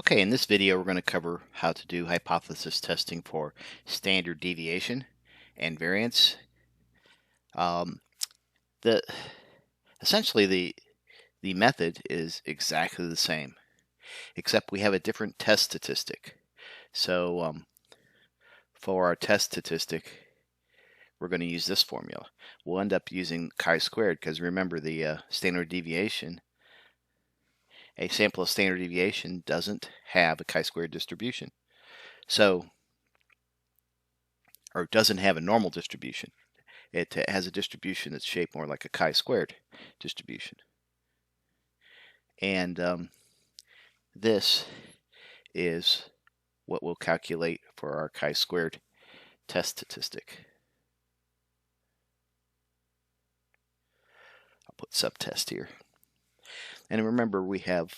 Okay, in this video we're going to cover how to do hypothesis testing for standard deviation and variance. Um, the essentially the method is exactly the same, except we have a different test statistic. So for our test statistic, we're going to use this formula. We'll end up using chi-squared because remember the standard deviation. A sample of standard deviation doesn't have a chi-squared distribution. So or doesn't have a normal distribution. It has a distribution that's shaped more like a chi-squared distribution. And this is what we'll calculate for our chi-squared test statistic. I'll put subtest here. And remember, we have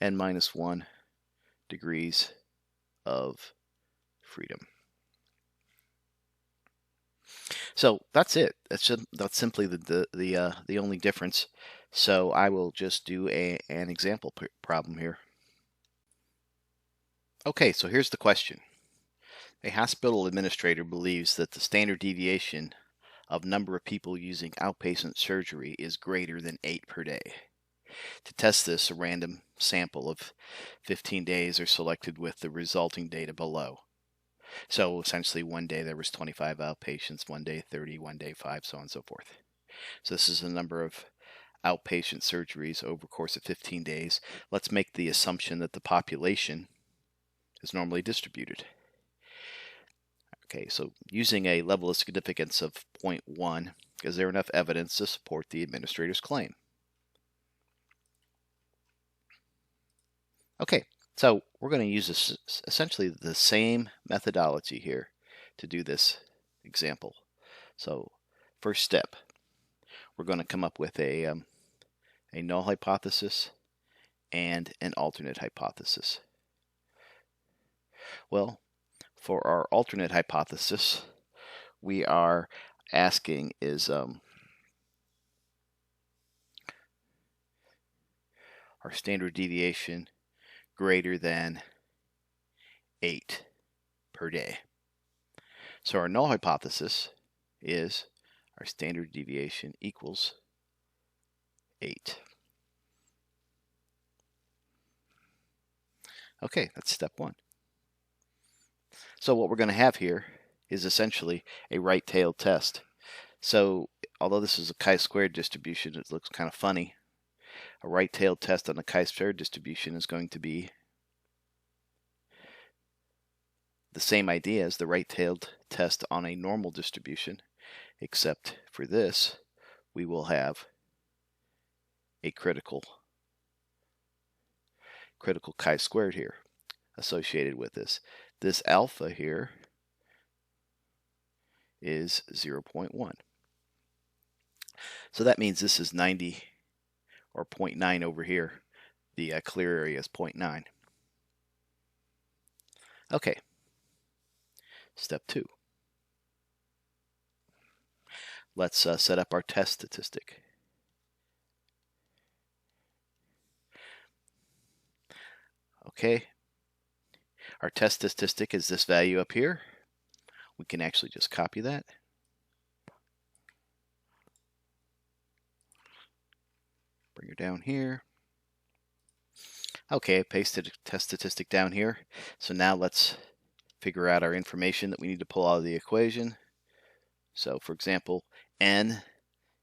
n-1 degrees of freedom. So that's it. That's simply the only difference. So I will just do an example problem here. Okay, so here's the question. A hospital administrator believes that the standard deviation of number of people using outpatient surgery is greater than 8 per day. To test this, a random sample of 15 days are selected with the resulting data below. So essentially one day there was 25 outpatients, one day 30, one day 5, so on and so forth. So this is the number of outpatient surgeries over a course of 15 days. Let's make the assumption that the population is normally distributed. Okay, so using a level of significance of 0.1, is there enough evidence to support the administrator's claim? Okay, so we're going to use essentially the same methodology here to do this example. So first step, we're going to come up with a null hypothesis and an alternate hypothesis. Well, for our alternate hypothesis, we are asking is our standard deviation greater than 8 per day. So our null hypothesis is our standard deviation equals 8. Okay, that's step 1. So what we're going to have here is essentially a right-tailed test. So although this is a chi-squared distribution, it looks kind of funny. A right-tailed test on a chi-squared distribution is going to be the same idea as the right-tailed test on a normal distribution, except for this, we will have a critical chi-squared here associated with this. This alpha here is 0.1. So that means this is 90 or 0.9 over here. The clear area is 0.9. Okay, step 2. Let's set up our test statistic. Okay, our test statistic is this value up here. We can actually just copy that. Bring her down here. Okay, I pasted a test statistic down here. So now let's figure out our information that we need to pull out of the equation. So for example, n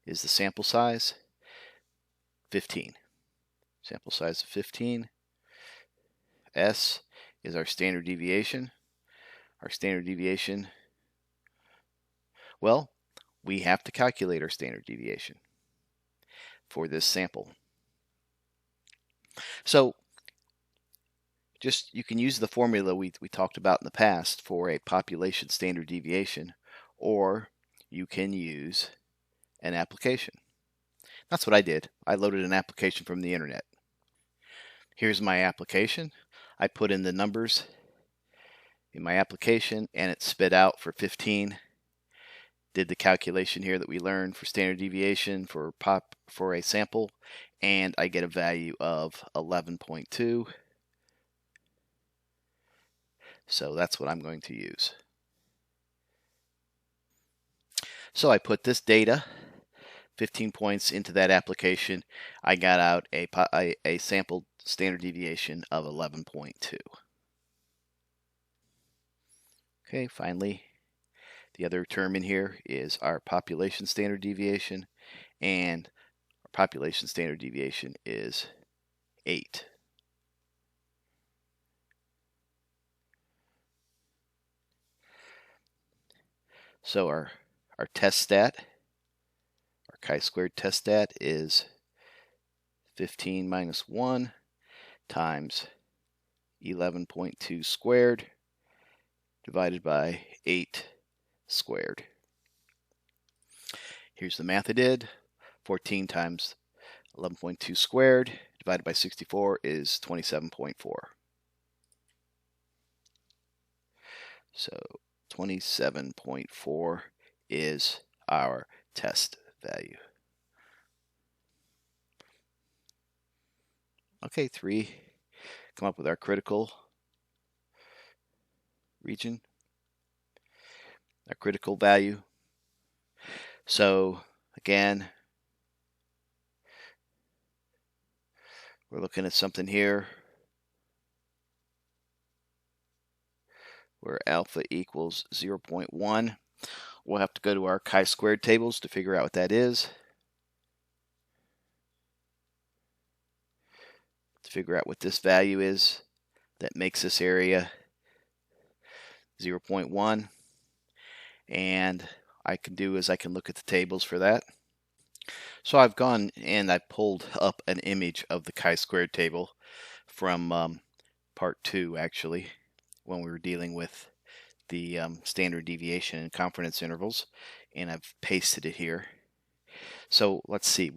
is the sample size, 15. Sample size of 15. S is our standard deviation. Our standard deviation, well, we have to calculate our standard deviation for this sample. So just you can use the formula we talked about in the past for a population standard deviation, or you can use an application. That's what I did. I loaded an application from the internet. Here's my application. I put in the numbers in my application and it spit out for 15. Did the calculation here that we learned for standard deviation for a sample, and I get a value of 11.2. So that's what I'm going to use. So I put this data, 15 points, into that application. I got out a sample standard deviation of 11.2. Okay, finally, the other term in here is our population standard deviation, and our population standard deviation is 8. So our test stat, our chi-squared test stat, is 15 minus 1 times 11.2 squared divided by 8 squared. Here's the math I did. 14 times 11.2 squared divided by 64 is 27.4. So 27.4 is our test value. Okay, 3. Come up with our critical region, our critical value. So again, we're looking at something here where alpha equals 0.1. We'll have to go to our chi-squared tables to figure out what that is. To figure out what this value is that makes this area 0.1. And I can do is I can look at the tables for that. So I've gone and I pulled up an image of the chi-squared table from part 2, actually, when we were dealing with the standard deviation and confidence intervals, and I've pasted it here. So let's see, so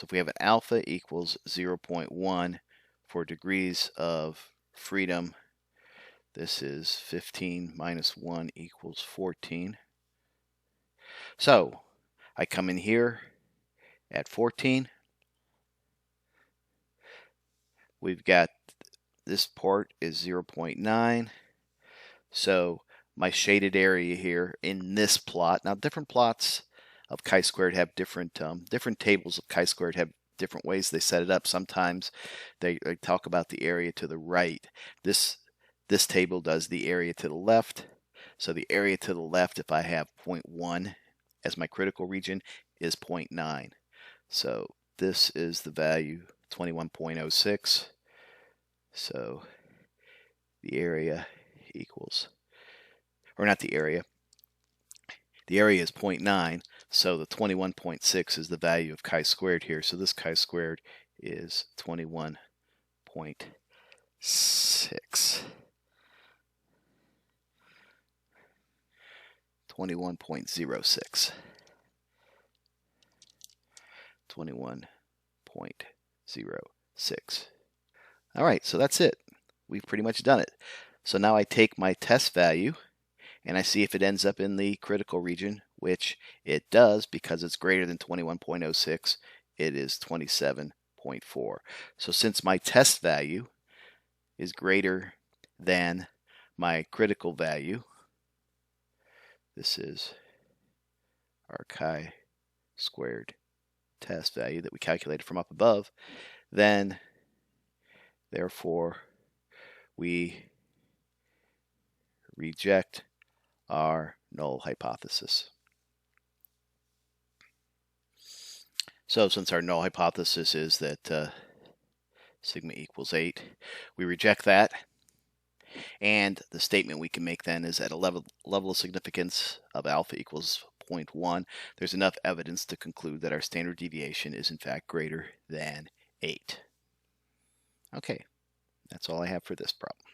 if we have an alpha equals 0.1 for degrees of freedom, this is 15 minus 1 equals 14. So I come in here at 14. We've got this part is 0.9. So my shaded area here in this plot, now different plots of chi-squared have different tables of chi-squared have different ways they set it up. Sometimes they talk about the area to the right. This table does the area to the left. So the area to the left, if I have 0.1 as my critical region, is 0.9. So this is the value, 21.06. So the area equals, or not the area is 0.9, so the 21.6 is the value of chi-squared here. So this chi-squared is 21.6. 21.06. 21.06. All right, so that's it. We've pretty much done it. So now I take my test value and I see if it ends up in the critical region, which it does because it's greater than 21.06. It is 27.4. So since my test value is greater than my critical value, this is our chi-squared test value that we calculated from up above, then therefore we reject our null hypothesis. So since our null hypothesis is that sigma equals 8, we reject that. And the statement we can make then is at a level of significance of alpha equals 0.1, there's enough evidence to conclude that our standard deviation is in fact greater than 8. Okay, that's all I have for this problem.